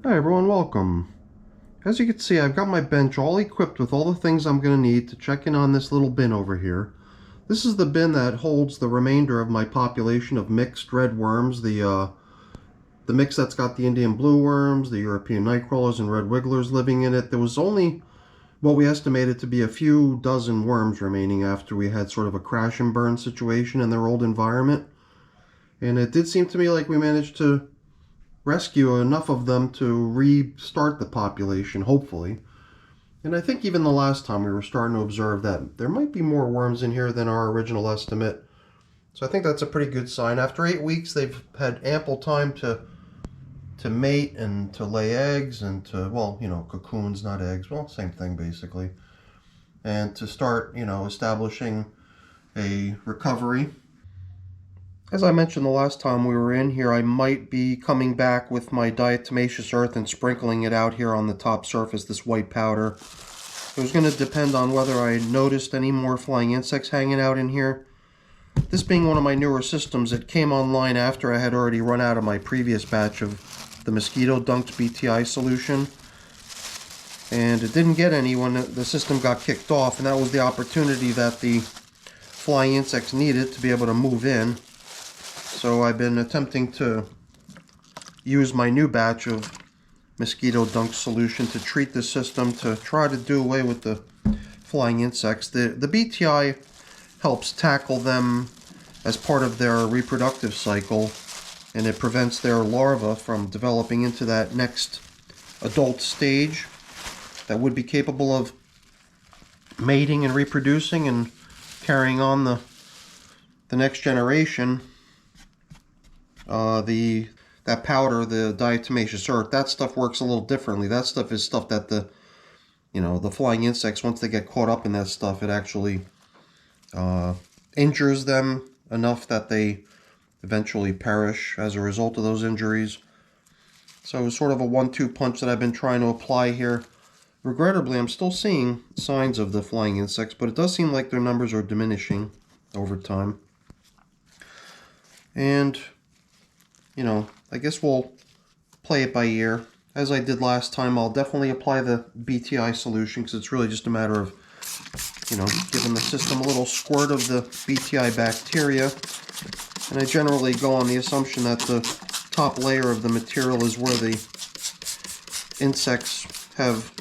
Hi everyone, welcome. As you can see, I've got my bench all equipped with all the things I'm going to need to check in on this little bin over here. This is the bin that holds the remainder of my population of mixed red worms, the mix that's got the Indian blue worms, the European nightcrawlers, and red wigglers living in it. There was only what we estimated to be a few dozen worms remaining after we had sort of a crash and burn situation in their old environment. And it did seem to me like we managed to rescue enough of them to restart the population, hopefully. And I think even the last time we were starting to observe that there might be more worms in here than our original estimate. So I think that's a pretty good sign. After 8 weeks, they've had ample time to mate and to lay eggs and to, well, cocoons, not eggs. Well, same thing basically. And to start, establishing a recovery. As I mentioned the last time we were in here, I might be coming back with my diatomaceous earth and sprinkling it out here on the top surface, this white powder. It was going to depend on whether I noticed any more flying insects hanging out in here. This being one of my newer systems, it came online after I had already run out of my previous batch of the mosquito dunked BTI solution. And it didn't get any when the system got kicked off, and that was the opportunity that the flying insects needed to be able to move in. So I've been attempting to use my new batch of mosquito dunk solution to treat the system to try to do away with the flying insects. The BTI helps tackle them as part of their reproductive cycle, and it prevents their larvae from developing into that next adult stage that would be capable of mating and reproducing and carrying on the next generation. That powder, the diatomaceous earth, that stuff works a little differently. That stuff is stuff that the flying insects, once they get caught up in that stuff, it actually injures them enough that they eventually perish as a result of those injuries. So it's sort of a 1-2 punch that I've been trying to apply here. Regrettably, I'm still seeing signs of the flying insects, but it does seem like their numbers are diminishing over time. And I guess we'll play it by ear. As I did last time, I'll definitely apply the BTI solution because it's really just a matter of, giving the system a little squirt of the BTI bacteria. And I generally go on the assumption that the top layer of the material is where the insects have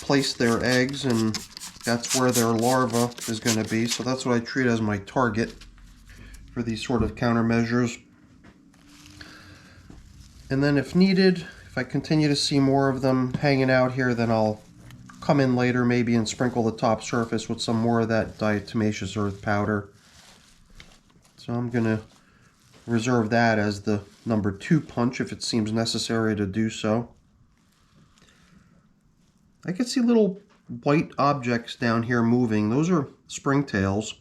placed their eggs, and that's where their larva is going to be. So that's what I treat as my target for these sort of countermeasures. And then if needed, if I continue to see more of them hanging out here, then I'll come in later maybe and sprinkle the top surface with some more of that diatomaceous earth powder. So I'm going to reserve that as the number 2 punch if it seems necessary to do so. I can see little white objects down here moving. Those are springtails.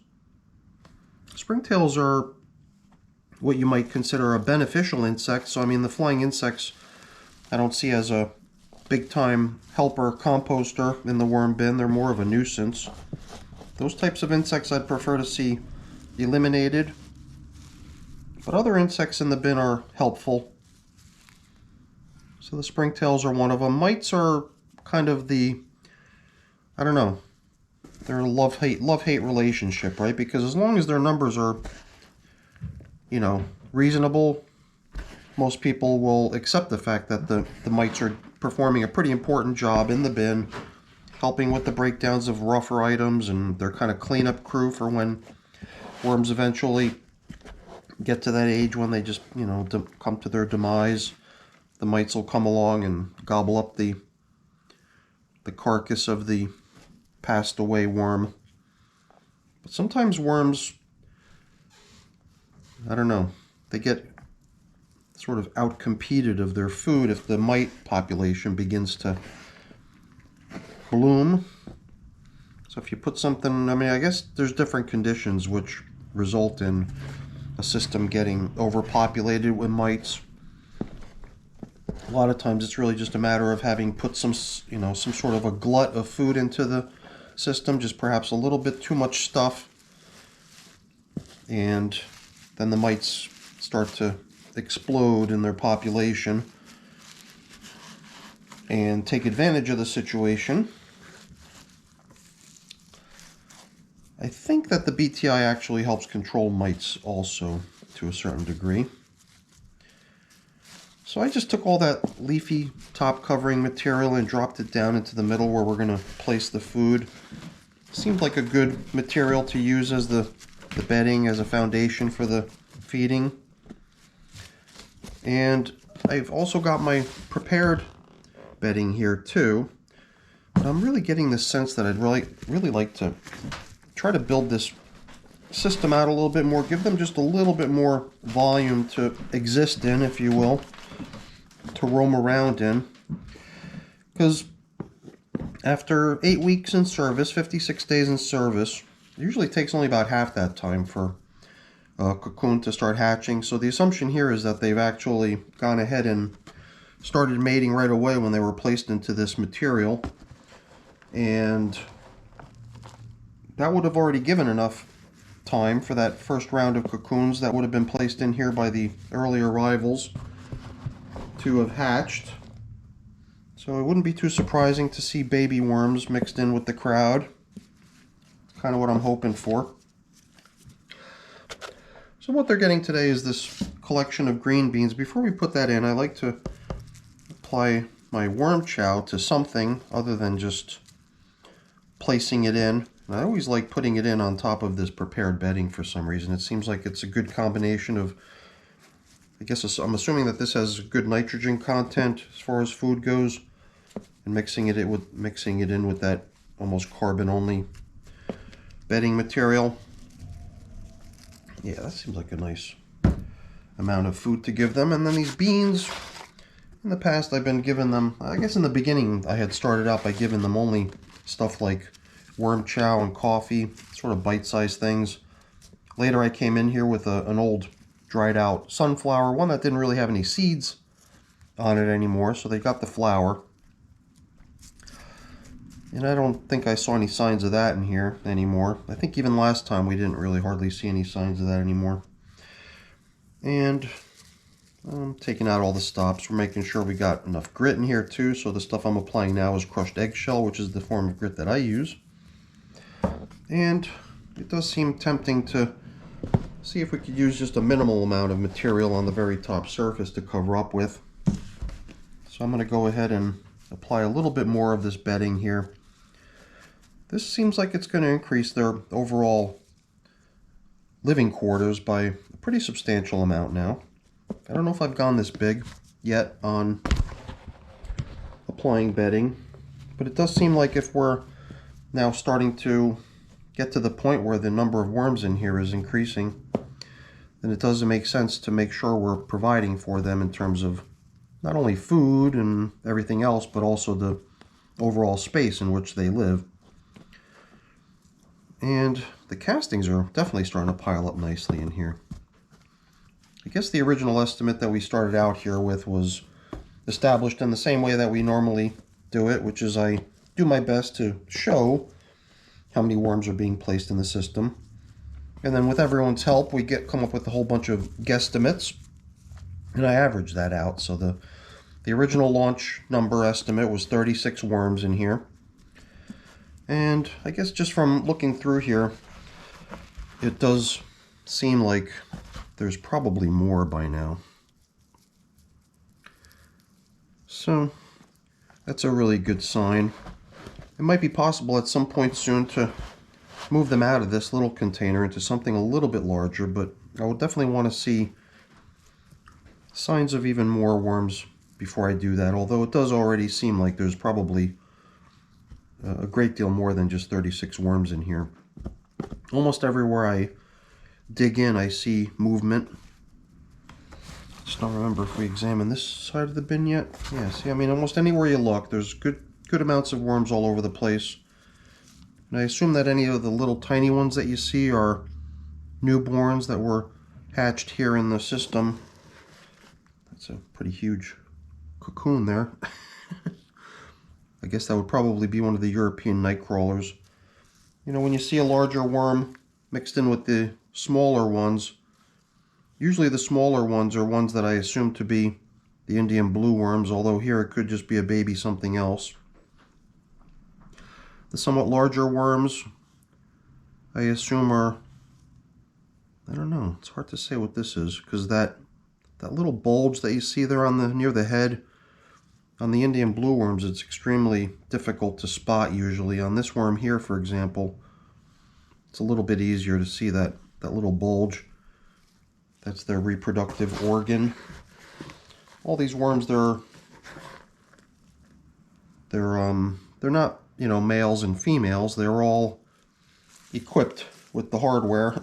Springtails are what you might consider a beneficial insect. So I mean, the flying insects I don't see as a big-time helper composter in the worm bin. They're more of a nuisance. Those types of insects I'd prefer to see eliminated. But other insects in the bin are helpful. So the springtails are one of them. Mites are kind of the, I don't know, they're a love-hate relationship, right? Because as long as their numbers are reasonable, most people will accept the fact that the mites are performing a pretty important job in the bin, helping with the breakdowns of rougher items, and they're kind of cleanup crew for when worms eventually get to that age when they just, come to their demise. The mites will come along and gobble up the carcass of the passed away worm. But sometimes worms, I don't know, they get sort of outcompeted of their food if the mite population begins to bloom. So if you put something, I guess there's different conditions which result in a system getting overpopulated with mites. A lot of times it's really just a matter of having put some sort of a glut of food into the system, just perhaps a little bit too much stuff, and then the mites start to explode in their population. and take advantage of the situation. I think that the BTI actually helps control mites also to a certain degree. So I just took all that leafy top covering material and dropped it down into the middle where we're going to place the food. Seemed like a good material to use as the bedding, as a foundation for the feeding. And I've also got my prepared bedding here too. But I'm really getting the sense that I'd really like to try to build this system out a little bit more, give them just a little bit more volume to exist in, if you will, to roam around in. Because after 8 weeks in service, 56 days in service, it usually takes only about half that time for a cocoon to start hatching. So the assumption here is that they've actually gone ahead and started mating right away when they were placed into this material. And that would have already given enough time for that first round of cocoons that would have been placed in here by the early arrivals to have hatched. So it wouldn't be too surprising to see baby worms mixed in with the crowd. Kind of what I'm hoping for. So what they're getting today is this collection of green beans. Before we put that in, I like to apply my worm chow to something other than just placing it in. And I always like putting it in on top of this prepared bedding for some reason. It seems like it's a good combination of, I guess I'm assuming that this has good nitrogen content as far as food goes, and mixing it in with that almost carbon only bedding material. Yeah, that seems like a nice amount of food to give them. And then these beans, in the past I've been giving them, I guess in the beginning I had started out by giving them only stuff like worm chow and coffee, sort of bite-sized things. Later I came in here with an old dried out sunflower, one that didn't really have any seeds on it anymore, so they got the flour. And I don't think I saw any signs of that in here anymore. I think even last time we didn't really hardly see any signs of that anymore. And I'm taking out all the stops. We're making sure we got enough grit in here too, so the stuff I'm applying now is crushed eggshell, which is the form of grit that I use. And it does seem tempting to see if we could use just a minimal amount of material on the very top surface to cover up with. So I'm going to go ahead and apply a little bit more of this bedding here. This seems like it's going to increase their overall living quarters by a pretty substantial amount now. I don't know if I've gone this big yet on applying bedding, but it does seem like if we're now starting to get to the point where the number of worms in here is increasing, then it does make sense to make sure we're providing for them in terms of not only food and everything else, but also the overall space in which they live. And the castings are definitely starting to pile up nicely in here. I guess the original estimate that we started out here with was established in the same way that we normally do it, which is I do my best to show how many worms are being placed in the system. And then with everyone's help, we come up with a whole bunch of guesstimates, and I average that out. So the original launch number estimate was 36 worms in here. And I guess just from looking through here, it does seem like there's probably more by now. So that's a really good sign. It might be possible at some point soon to move them out of this little container into something a little bit larger, but I would definitely want to see signs of even more worms before I do that, although it does already seem like there's probably a great deal more than just 36 worms in here. Almost everywhere I dig in, I see movement. Just don't remember if we examined this side of the bin yet. Yeah, see, I mean, almost anywhere you look, there's good amounts of worms all over the place. And I assume that any of the little tiny ones that you see are newborns that were hatched here in the system. That's a pretty huge cocoon there. I guess that would probably be one of the European night crawlers. You know, when you see a larger worm mixed in with the smaller ones, usually the smaller ones are ones that I assume to be the Indian blue worms, although here it could just be a baby something else. The somewhat larger worms, I assume are, I don't know, it's hard to say what this is, because that little bulge that you see there on the near the head, on the Indian blue worms, it's extremely difficult to spot usually. On this worm here, for example, it's a little bit easier to see that little bulge. That's their reproductive organ. All these worms, they're not, you know, males and females. They're all equipped with the hardware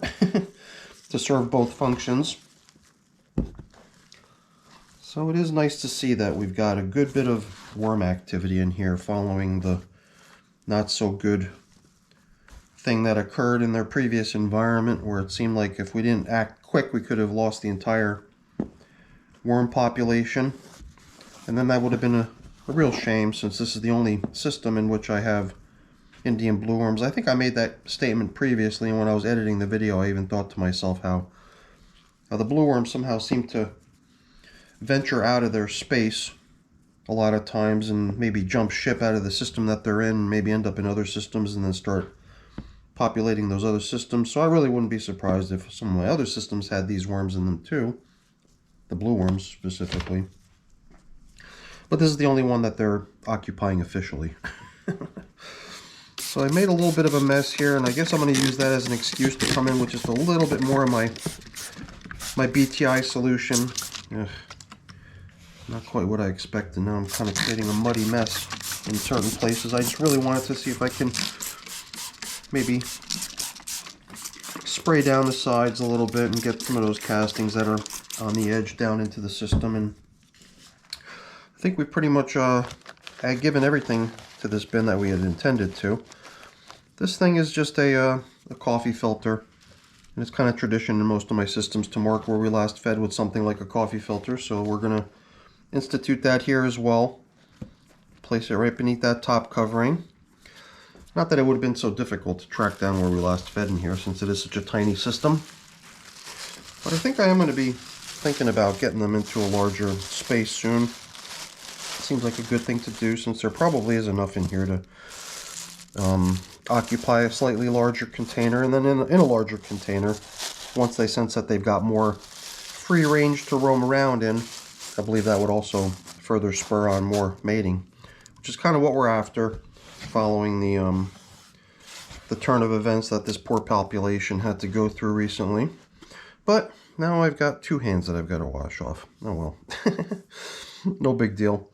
to serve both functions. So it is nice to see that we've got a good bit of worm activity in here following the not so good thing that occurred in their previous environment, where it seemed like if we didn't act quick we could have lost the entire worm population. And then that would have been a real shame, since this is the only system in which I have Indian blue worms. I think I made that statement previously, and when I was editing the video I even thought to myself how the blue worms somehow seem to venture out of their space a lot of times and maybe jump ship out of the system that they're in, maybe end up in other systems and then start populating those other systems. So I really wouldn't be surprised if some of my other systems had these worms in them too, the blue worms specifically. But this is the only one that they're occupying officially. So I made a little bit of a mess here, and I guess I'm going to use that as an excuse to come in with just a little bit more of my BTI solution. Ugh. Not quite what I expected. Now I'm kind of creating a muddy mess in certain places. I just really wanted to see if I can maybe spray down the sides a little bit and get some of those castings that are on the edge down into the system. And I think we pretty much had given everything to this bin that we had intended to. This thing is just a coffee filter. And it's kind of tradition in most of my systems to mark where we last fed with something like a coffee filter. So we're going to institute that here as well. Place it right beneath that top covering. Not that it would have been so difficult to track down where we last fed in here, since it is such a tiny system. But I think I am going to be thinking about getting them into a larger space soon. It seems like a good thing to do, since there probably is enough in here to occupy a slightly larger container. And then in a larger container, once they sense that they've got more free range to roam around in, I believe that would also further spur on more mating, which is kind of what we're after, following the turn of events that this poor population had to go through recently. But now I've got two hands that I've got to wash off. Oh well. No big deal.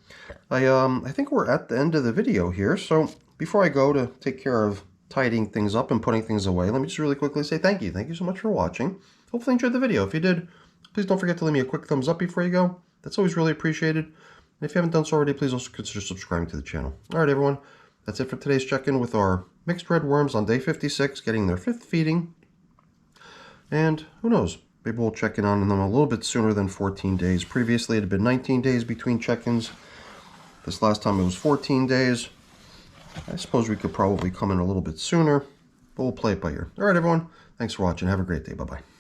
I think we're at the end of the video here, so before I go to take care of tidying things up and putting things away, let me just really quickly say thank you. Thank you so much for watching. Hopefully you enjoyed the video. If you did, please don't forget to leave me a quick thumbs up before you go. That's always really appreciated. And if you haven't done so already, please also consider subscribing to the channel. Alright everyone, that's it for today's check-in with our mixed red worms on day 56, getting their 5th feeding. And who knows, maybe we'll check in on them a little bit sooner than 14 days. Previously it had been 19 days between check-ins. This last time it was 14 days. I suppose we could probably come in a little bit sooner, but we'll play it by ear. Alright everyone, thanks for watching. Have a great day. Bye-bye.